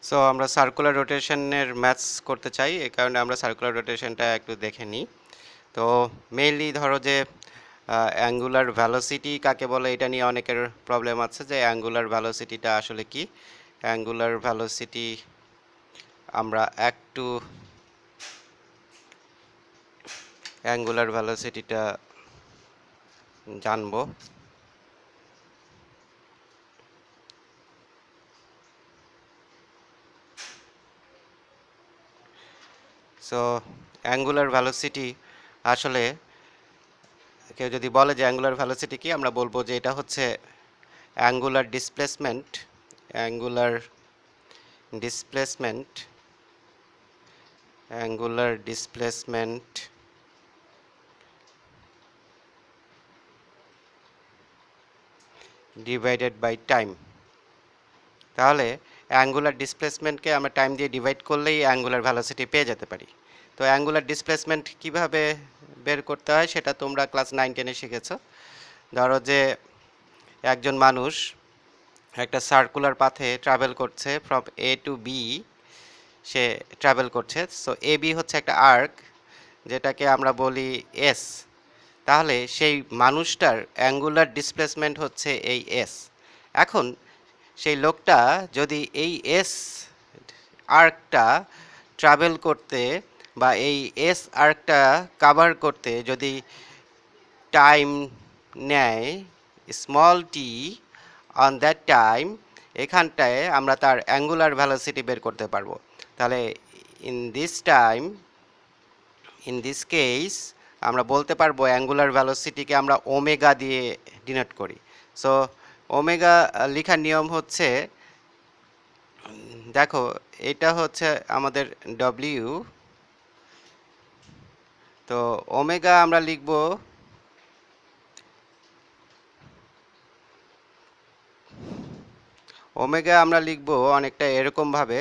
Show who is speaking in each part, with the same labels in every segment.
Speaker 1: So আমরা circular রোটেশনের maths করতে চাই, এই কারণে আমরা সার্কুলার রোটেশনটা একটু দেখে নিই। তো মেইনলি ধরো যে অ্যাঙ্গুলার ভ্যালোসিটি কাকে বলে এটা নিয়ে অনেকের প্রবলেম আছে যে অ্যাঙ্গুলার ভ্যালোসিটিটা আসলে কি। অ্যাঙ্গুলার ভ্যালোসিটি আমরা একটু অ্যাঙ্গুলার ভ্যালোসিটিটা জানবো। সো অ্যাঙ্গুলার ভ্যালোসিটি আসলে কেউ যদি বলে যে অ্যাঙ্গুলার ভ্যালোসিটি কি, আমরা বলবো যে এটা হচ্ছে angular displacement angular displacement angular displacement divided by time. তাহলে অ্যাঙ্গুলার ডিসপ্লেসমেন্টকে আমরা টাইম দিয়ে ডিভাইড করলেই অ্যাঙ্গুলার ভ্যালোসিটি পেয়ে যেতে পারি। তো অ্যাঙ্গুলার ডিসপ্লেসমেন্ট কিভাবে বের করতে হয় সেটা তোমরা ক্লাস 9-10-এ শিখেছো। ধরো যে একজন মানুষ একটা সার্কুলার পাথে ট্রাভেল করছে, ফ্রম এ টু বি সে ট্রাভেল করছে। সো এ বি হচ্ছে একটা আর্ক, যেটাকে আমরা বলি এস। তাহলে সেই মানুষটার অ্যাঙ্গুলার ডিসপ্লেসমেন্ট হচ্ছে এই এস। এখন সেই লোকটা যদি এই এস আর্কটা ট্রাভেল করতে বা এই এস আর্কটা কাভার করতে যদি টাইম নেয় small tea, on that time এখানটায় আমরা তার অ্যাঙ্গুলার ভ্যালোসিটি বের করতে পারবো। তাহলে in this time, in this case আমরা বলতে পারবো অ্যাঙ্গুলার ভ্যালোসিটিকে আমরা ওমেগা দিয়ে ডিনোট করি। সো ওমেগা লেখার নিয়ম হচ্ছে, দেখো এটা হচ্ছে আমাদের ডব্লিউ, তো ওমেগা আমরা লিখব অনেকটা এরকমভাবে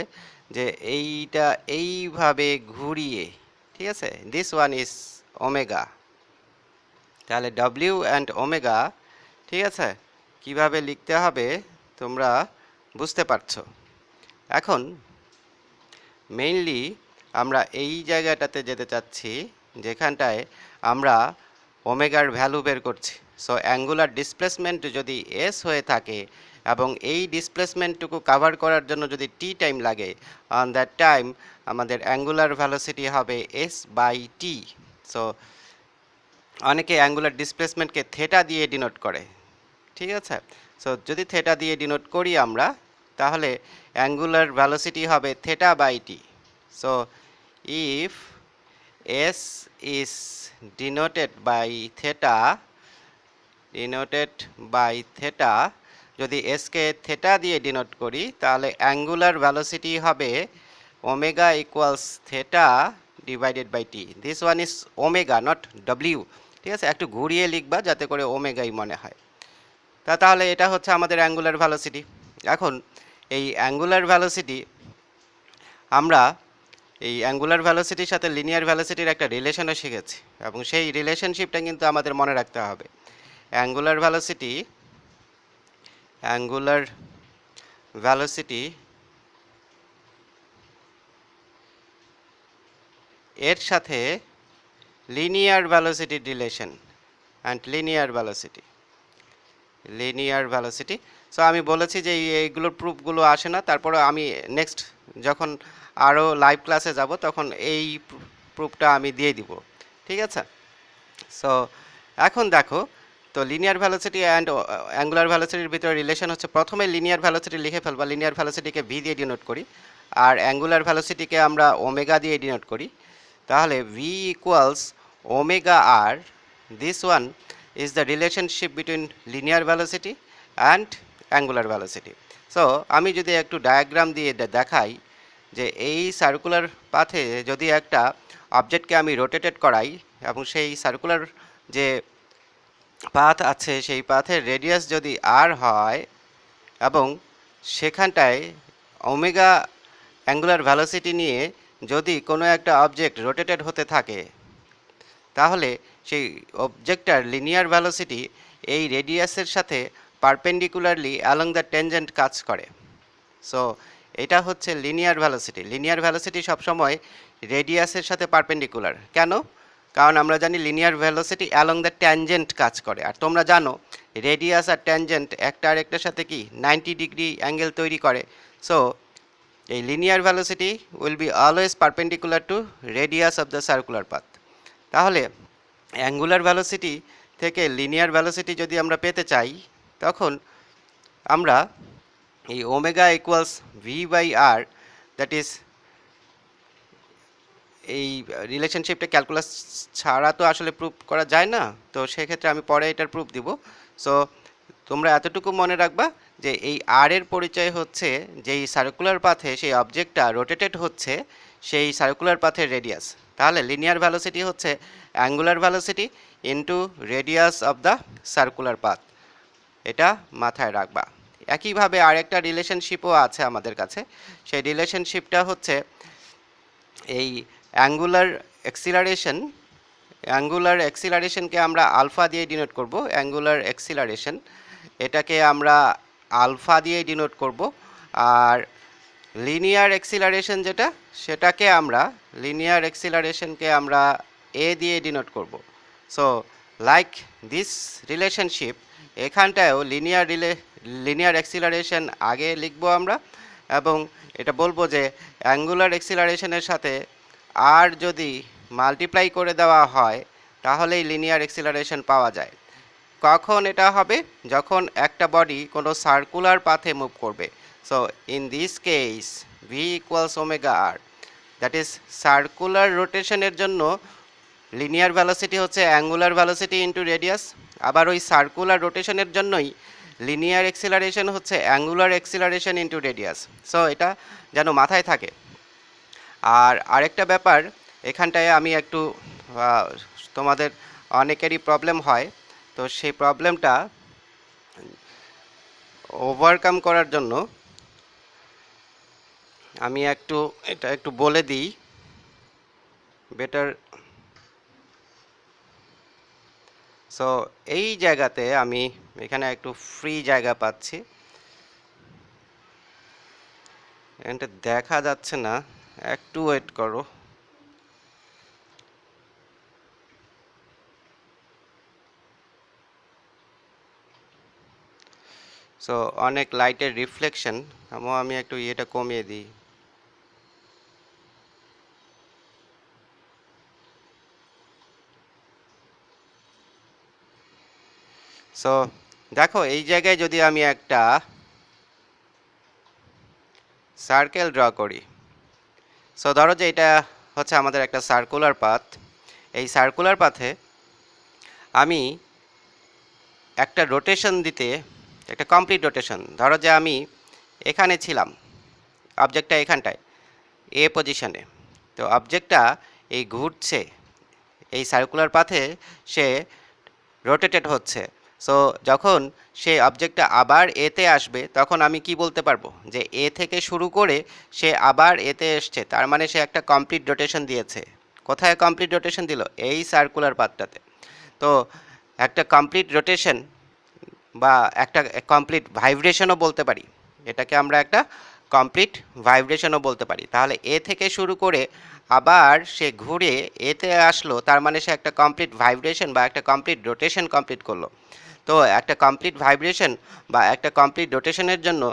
Speaker 1: যে এইটা এইভাবে ঘুরিয়ে, ঠিক আছে, দিস ওয়ান ইজ ওমেগা। তাহলে ডব্লিউ অ্যান্ড ওমেগা, ঠিক আছে, কিভাবে লিখতে হবে তোমরা বুঝতে পারছো। এখন মেইনলি আমরা এই জায়গাটাতে যেতে চাচ্ছি যেখানটায় আমরা ওমেগার ভ্যালু বের করছি। সো অ্যাঙ্গুলার ডিসপ্লেসমেন্ট যদি এস হয়ে থাকে এবং এই ডিসপ্লেসমেন্টটুকু কাভার করার জন্য যদি টি টাইম লাগে, অন দ্যাট টাইম আমাদের অ্যাঙ্গুলার ভ্যালোসিটি হবে এস বাই টি। সো অনেকে অ্যাঙ্গুলার ডিসপ্লেসমেন্টকে থেটা দিয়ে ডিনোট করে, ঠিক আছে। সো যদি থেটা দিয়ে ডিনোট করি আমরা, তাহলে অ্যাঙ্গুলার ভ্যালোসিটি হবে theta by T. So if S is denoted by theta, যদি এসকে থেটা দিয়ে ডিনোট করি তাহলে অ্যাঙ্গুলার ভ্যালোসিটি হবে omega equals theta divided by T. This one is omega, not W, ঠিক আছে। একটু ঘুরিয়ে লিখবা যাতে করে ওমেগাই মনে হয়। তাহলে এটা হচ্ছে আমাদের অ্যাঙ্গুলার ভ্যালোসিটি। এখন এই অ্যাঙ্গুলার ভ্যালোসিটি আমরা এই অ্যাঙ্গুলার ভ্যালোসিটির সাথে লিনিয়ার ভ্যালোসিটির একটা রিলেশনও শিখেছি, এবং সেই রিলেশনশিপটা কিন্তু আমাদের মনে রাখতে হবে। অ্যাঙ্গুলার ভ্যালোসিটি এর সাথে লিনিয়ার ভ্যালোসিটির relation and linear velocity. So আমি বলেছি যে এইগুলোর প্রুফগুলো আসে না, তারপরে আমি নেক্সট যখন আরও লাইভ ক্লাসে যাব তখন এই প্রুফটা আমি দিয়ে দিব, ঠিক আছে। সো এখন দেখো, তো লিনিয়ার ভ্যালোসিটি অ্যান্ড অ্যাঙ্গুলার ভ্যালোসিটির ভিতরে রিলেশন হচ্ছে, প্রথমে লিনিয়ার ভ্যালোসিটি লিখে ফেলবা, লিনিয়ার ভ্যালোসিটিকে ভি দিয়ে ডিনোট করি, আর অ্যাঙ্গুলার ভ্যালোসিটিকে আমরা ওমেগা দিয়ে ডিনোট করি। তাহলে V equals omega R, this one is the relationship between linear velocity and angular velocity. So আমি যদি একটু ডায়াগ্রাম দিয়ে দেখাই যে এই সার্কুলার পাথে যদি একটা অবজেক্টকে আমি রোটেটেড করাই এবং সেই সার্কুলার যে পাথ আছে সেই পাথের রেডিয়াস যদি আর হয় এবং সেখানটায় ওমেগা অ্যাঙ্গুলার ভ্যালোসিটি নিয়ে যদি কোনো একটা অবজেক্ট রোটেটেড হতে থাকে, তাহলে সেই অবজেক্টটার লিনিয়ার ভ্যালোসিটি এই রেডিয়াসের সাথে পারপেন্ডিকুলারলি অ্যালং দ্য টেনজেন্ট কাজ করে। সো এটা হচ্ছে লিনিয়ার ভ্যালোসিটি। লিনিয়ার ভ্যালোসিটি সবসময় রেডিয়াসের সাথে পারপেন্ডিকুলার। কেন? কারণ আমরা জানি linear velocity along the tangent কাজ করে, আর তোমরা জানো রেডিয়াস আর ট্যানজেন্ট একটা আরেকটার সাথে কি 90 ডিগ্রি অ্যাঙ্গেল তৈরি করে। সো এই linear velocity will be always perpendicular to radius of the circular path. তাহলে অ্যাঙ্গুলার ভ্যালোসিটি থেকে লিনিয়ার ভ্যালোসিটি যদি আমরা পেতে চাই, তখন আমরা এই omega equals V by R, that is এই রিলেশনশিপটা ক্যালকুলাস ছাড়া তো আসলে প্রুফ করা যায় না, তো সেক্ষেত্রে আমি পরে এটার প্রুফ দিব। সো তোমরা এতটুকু মনে রাখবা যে এই আর এর পরিচয় হচ্ছে যেই সার্কুলার পাথে সেই অবজেক্টটা রোটেটেড হচ্ছে সেই সার্কুলার পাথের রেডিয়াস। তাহলে লিনিয়ার ভ্যালোসিটি হচ্ছে angular velocity into radius of the circular path, এটা মাথায় রাখবা। একইভাবে আরেকটা রিলেশনশিপও আছে আমাদের কাছে, সেই রিলেশনশিপটা হচ্ছে এই অ্যাঙ্গুলার অ্যাক্সিলারেশনকে আমরা আলফা দিয়ে ডিনোট করব। অ্যাঙ্গুলার অ্যাক্সিলারেশন এটাকে আমরা আলফা দিয়ে ডিনোট করব, আর লিনিয়ার অ্যাক্সিলারেশন সেটাকে আমরা এ দিয়ে ডিনোট করব। সো লাইক দিস রিলেশনশিপ, এখানটায়ও লিনিয়ার অ্যাক্সিলারেশন আগে লিখবো আমরা, এবং এটা বলবো যে অ্যাঙ্গুলার অ্যাক্সিলারেশনের সাথে আর যদি মাল্টিপ্লাই করে দেওয়া হয় তাহলেই লিনিয়ার অ্যাক্সিলারেশন পাওয়া যায়। কখন এটা হবে? যখন একটা বডি কোনো সার্কুলার পাথে মুভ করবে। So in this case v equals omega r, that is circular রোটেশনের জন্য লিনিয়ার ভ্যালোসিটি হচ্ছে অ্যাঙ্গুলার ভ্যালোসিটি ইন্টু রেডিয়াস, আবার ওই সার্কুলার রোটেশনের জন্যই লিনিয়ার এক্সিলারেশন হচ্ছে angular acceleration into radius. So এটা যেন মাথায় থাকে। আর আরেকটা ব্যাপার, এখানটায় আমি একটু তোমাদের অনেকেরই প্রবলেম হয়, তো সেই প্রবলেমটা ওভারকাম করার জন্য আমি এটা একটু বলে দিই বেটার। সো এই জায়গাতে আমি এখানে একটু ফ্রি জায়গা পাচ্ছি, এটা দেখা যাচ্ছে না, একটু ওয়েট করো। সো অনেক লাইটের রিফ্লেকশন, আমি একটু ইয়েটা কমিয়ে দিই। সো দেখো এই জায়গায় যদি আমি একটা সার্কেল ড্র করি, সো ধরো যে এটা হচ্ছে আমাদের একটা সার্কুলার পাথ। এই সার্কুলার পাথে আমি একটা রোটেশন দিতে, একটা কমপ্লিট রোটেশন, ধরো যে আমি এখানে ছিলাম, অবজেক্টটা এখানটায় এ পজিশনে, তো অবজেক্টটা এই ঘুরছে এই সার্কুলার পাথে, সে রোটেটেড হচ্ছে। সো যখন সে অবজেক্টটা আবার এতে আসবে তখন আমি কি বলতে পারবো যে এ থেকে শুরু করে সে আবার এতে এসছে, তার মানে সে একটা কমপ্লিট রোটেশন দিয়েছে। কোথায় কমপ্লিট রোটেশন দিল? এই সার্কুলার পাথটাতে। তো একটা কমপ্লিট রোটেশন বা একটা কমপ্লিট ভাইব্রেশনও বলতে পারি, এটাকে আমরা একটা কমপ্লিট ভাইব্রেশনও বলতে পারি। তাহলে এ থেকে শুরু করে আবার সে ঘুরে এতে আসলো, তার মানে সে একটা কমপ্লিট ভাইব্রেশন বা একটা কমপ্লিট রোটেশন কমপ্লিট করলো। তো একটা কমপ্লিট ভাইব্রেশন বা একটা কমপ্লিট রোটেশনের জন্য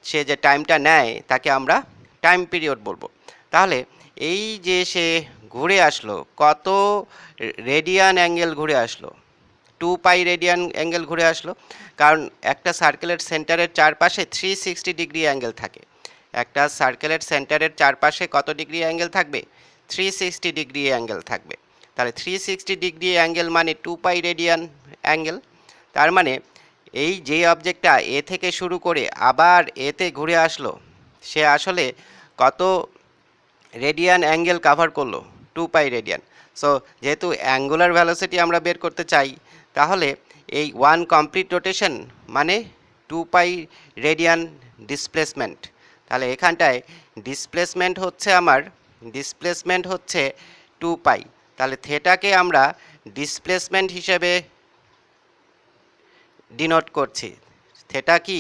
Speaker 1: সে যে টাইমটা নেয় তাকে আমরা টাইম পিরিয়ড বলবো। তাহলে এই যে সে ঘুরে আসলো, কত রেডিয়ান অ্যাঙ্গেল ঘুরে আসলো? 2π রেডিয়ান অ্যাঙ্গেল ঘুরে আসলো, কারণ একটা সার্কেলের সেন্টারের চারপাশে 360 ডিগ্রি অ্যাঙ্গেল থাকে। একটা সার্কেলের সেন্টারের চারপাশে কত ডিগ্রি অ্যাঙ্গেল থাকবে? 360 ডিগ্রি অ্যাঙ্গেল থাকবে। তাহলে 360 ডিগ্রি অ্যাঙ্গেল মানে 2π রেডিয়ান অ্যাঙ্গেল। তার মানে এই যে অবজেক্টটা এ থেকে শুরু করে আবার এতে ঘুরে আসলো, সে আসলে কত রেডিয়ান অ্যাঙ্গেল কাভার করলো? 2π রেডিয়ান। সো যেহেতু অ্যাঙ্গুলার ভ্যালোসিটি আমরা বের করতে চাই, তাহলে এই ওয়ান কমপ্লিট রোটেশন মানে 2π রেডিয়ান ডিসপ্লেসমেন্ট। তাহলে এখানটায় ডিসপ্লেসমেন্ট হচ্ছে 2π। তাহলে থেটাকে আমরা ডিসপ্লেসমেন্ট হিসেবে ডিনোট করছি। থেটা কি?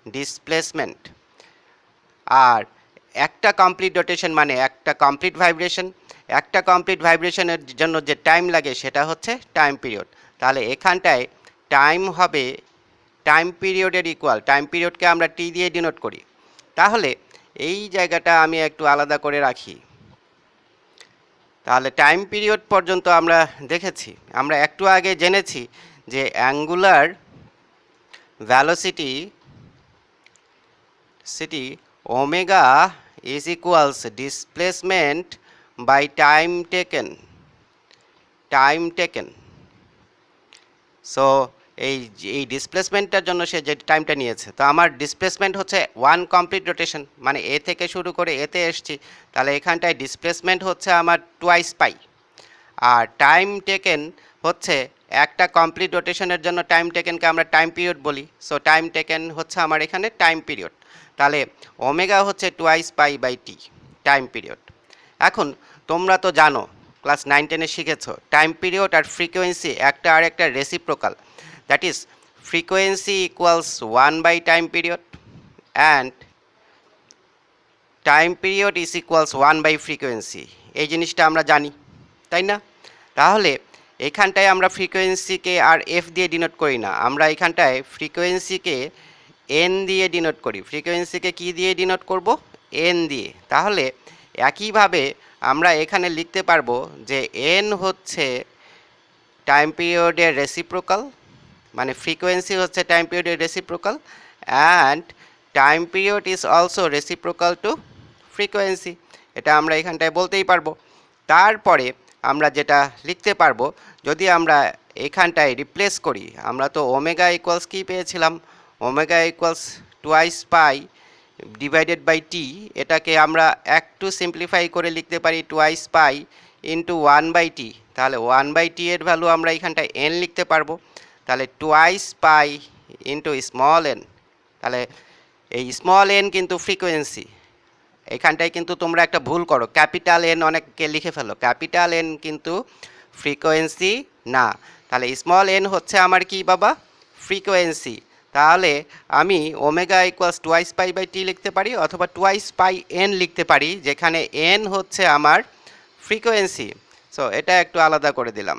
Speaker 1: ডিসপ্লেসমেন্ট। আর একটা কমপ্লিট রোটেশন মানে একটা কমপ্লিট ভাইব্রেশন, একটা কমপ্লিট ভাইব্রেশনের জন্য যে টাইম লাগে সেটা হচ্ছে টাইম পিরিয়ড। তাহলে এখানটায় টাইম হবে টাইম পিরিয়ডের ইকুয়াল, টাইম পিরিয়ডকে আমরা টি দিয়ে ডিনোট করি। তাহলে এই জায়গাটা আমি একটু আলাদা করে রাখি। তাহলে টাইম পিরিয়ড পর্যন্ত আমরা দেখেছি, আমরা একটু আগে জেনেছি যে angular velocity omega is equals displacement by time taken. So এই ডিসপ্লেসমেন্টটার জন্য সে যে টাইমটা নিয়েছে, তো আমার ডিসপ্লেসমেন্ট হচ্ছে ওয়ান কমপ্লিট রোটেশন, মানে এ থেকে শুরু করে এতে এসছি, তাহলে এখানটায় ডিসপ্লেসমেন্ট হচ্ছে আমার টুয়াইস পাই। আর টাইম টেকেন হচ্ছে একটা কমপ্লিট রোটেশনের জন্য টাইম টেকেনকে আমরা টাইম পিরিয়ড বলি। সো টাইম টেকেন হচ্ছে আমার এখানে টাইম পিরিয়ড। তাহলে ওমেগা হচ্ছে twice pi by T, time period. এখন তোমরা তো জানো, ক্লাস 9-10-এ শিখেছো টাইম পিরিয়ড আর ফ্রিকোয়েন্সি একটা আর একটা reciprocal, that is frequency equals 1 by time period and time period is equals 1 by frequency. এই জিনিসটা আমরা জানি, তাই না? তাহলে এখানটায় আমরা ফ্রিকোয়েন্সিকে আর এফ দিয়ে ডিনোট করি না, আমরা এখানটায় ফ্রিকোয়েন্সিকে এন দিয়ে ডিনোট করি। ফ্রিকোয়েন্সিকে কি দিয়ে ডিনোট করব? এন দিয়ে। তাহলে একইভাবে আমরা এখানে লিখতে পারবো যে এন হচ্ছে টাইম পিরিয়ডের রেসিপ্রোকাল, মানে ফ্রিকোয়েন্সি হচ্ছে টাইম পিরিয়ডের reciprocal and time period is also reciprocal to frequency. এটা আমরা এখানটায় বলতেই পারবো। তারপরে আমরা যেটা লিখতে পারবো, যদি আমরা এখানটায় রিপ্লেস করি, আমরা তো ওমেগা ইকুয়ালস কি পেয়েছিলাম? Omega equals twice pi divided by t. এটাকে আমরা একটু সিম্পলিফাই করে লিখতে পারি twice pi into 1 by t. তাহলে 1 বাই টি এর ভ্যালু আমরা এখানটায় এন লিখতে পারবো। তাহলে twice pi into small N. তাহলে এই স্মল এন কিন্তু ফ্রিকোয়েন্সি। এখানটায় কিন্তু তোমরা একটা ভুল করো, ক্যাপিটাল এন অনেককে লিখে ফেলো, ক্যাপিটাল এন কিন্তু ফ্রিকোয়েন্সি না। তাহলে স্মল এন হচ্ছে আমার কি বাবা? ফ্রিকোয়েন্সি। তাহলে আমি omega equals twice pi by t লিখতে পারি অথবা টুয়াইস পাই এন লিখতে পারি, যেখানে এন হচ্ছে আমার ফ্রিকোয়েন্সি। সো এটা একটু আলাদা করে দিলাম।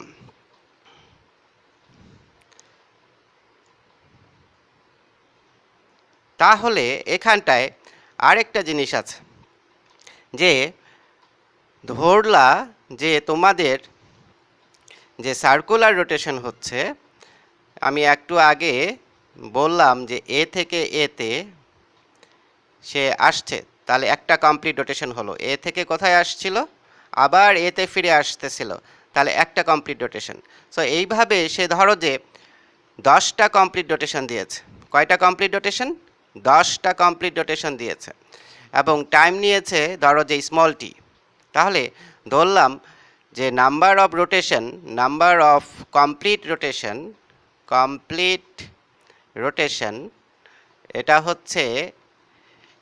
Speaker 1: তাহলে এখানটায় আরেকটা জিনিস আছে, যে ধরলা যে তোমাদের যে সার্কুলার রোটেশন হচ্ছে, আমি একটু আগে বললাম যে এ থেকে এতে সে আসছে, তাহলে একটা কমপ্লিট রোটেশন হলো। এ থেকে কোথায় আসছিল? আবার এতে ফিরে আসতেছিল, তাহলে একটা কমপ্লিট রোটেশন। সো এইভাবে সে ধরো যে 10টা কমপ্লিট রোটেশন দিয়েছে। কয়টা কমপ্লিট রোটেশন? 10টা কমপ্লিট রোটেশন দিয়েছে এবং টাইম নিয়েছে ধরো যে স্মল টি। তাহলে ধরলাম যে নাম্বার অফ কমপ্লিট রোটেশন এটা হচ্ছে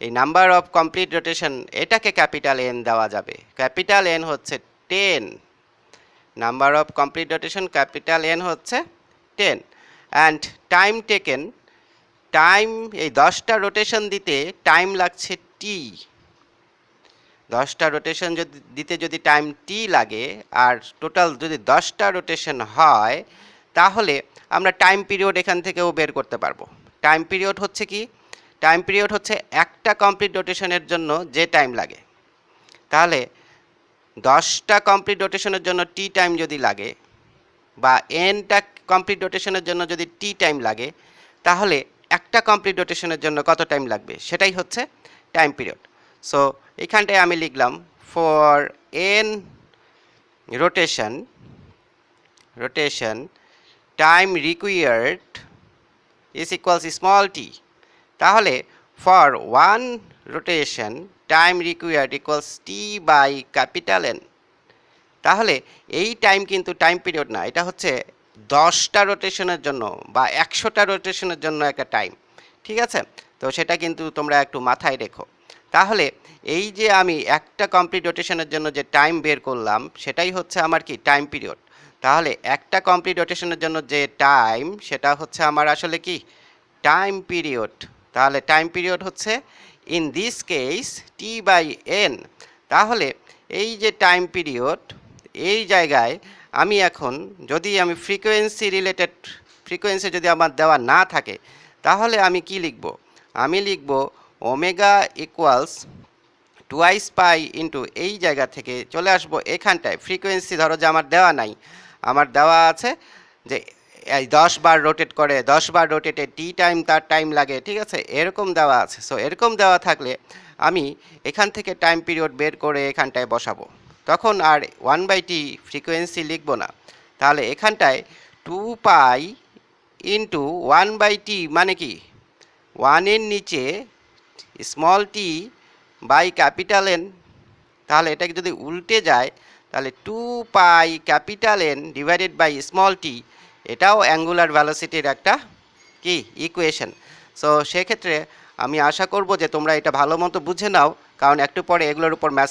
Speaker 1: এই নাম্বার অফ কমপ্লিট রোটেশন, এটাকে ক্যাপিটাল এন দেওয়া যাবে। ক্যাপিটাল এন হচ্ছে 10, number of complete rotation capital N হচ্ছে 10 অ্যান্ড টাইম টেকেন, টাইম এই 10টা রোটেশন দিতে টাইম লাগছে টি। 10টা রোটেশন দিতে যদি টাইম টি লাগে আর টোটাল যদি 10টা রোটেশন হয়, তাহলে আমরা টাইম পিরিয়ড এখান থেকেও বের করতে পারবো। টাইম পিরিয়ড হচ্ছে কি? টাইম পিরিয়ড হচ্ছে একটা কমপ্লিট রোটেশনের জন্য যে টাইম লাগে। তাহলে 10টা কমপ্লিট রোটেশনের জন্য টি টাইম যদি লাগে বা এনটা কমপ্লিট রোটেশনের জন্য যদি টি টাইম লাগে, তাহলে একটা কমপ্লিট রোটেশনের জন্য কত টাইম লাগবে, সেটাই হচ্ছে টাইম পিরিয়ড। সো এখানটায় আমি লিখলাম for n rotation time required is equals small t. তাহলে for 1 rotation time required equals t by capital n. তাহলে এই টাইম কিন্তু টাইম পিরিয়ড না, এটা হচ্ছে 10টা রোটেশনের জন্য বা 100টা রোটেশনের জন্য একটা টাইম। ঠিক আছে? তো সেটা কিন্তু তোমরা একটু মাথায় রেখো। তাহলে এই যে আমি একটা কমপ্লিট রোটেশনের জন্য যে টাইম বের করলাম, সেটাই হচ্ছে আমার কি? Time period. তাহলে একটা কমপ্লিট রোটেশনের জন্য যে টাইম, সেটা হচ্ছে আমার আসলে কি? Time period. তাহলে টাইম পিরিয়ড হচ্ছে in this case T by N. তাহলে এই যে টাইম পিরিয়ড, এই জায়গায় আমি এখন যদি আমি ফ্রিকোয়েন্সি যদি আমার দেওয়া না থাকে, তাহলে আমি কি লিখব? আমি লিখব omega equals twice pi into, এই জায়গা থেকে চলে আসবো এখানটায়। ফ্রিকোয়েন্সি ধরো যে আমার দেওয়া নাই, আমার দেওয়া আছে যে এই 10 বার রোটেট করে, 10 বার রোটেটে টি টাইম তার টাইম লাগে, ঠিক আছে, এরকম দেওয়া আছে। সো এরকম দেওয়া থাকলে আমি এখান থেকে টাইম পিরিয়ড বের করে এখানটায় বসাবো, তখন আর 1/t ফ্রিকোয়েন্সি লিখবো না। তাহলে এখানটায় 2 পাই ইন্টু 1/t মানে কি, 1-এর নিচে small t by capital n. তাহলে এটাকে যদি উল্টে যায়, তাহলে 2 pi capital n divided by small t, এটাও অ্যাঙ্গুলার ভ্যালোসিটির একটা কি ইকুয়েশন। সো সেক্ষেত্রে আমি আশা করব যে তোমরা এটা ভালো মতো বুঝে নাও, কারণ একটু পরে এগুলোর উপর ম্যাথস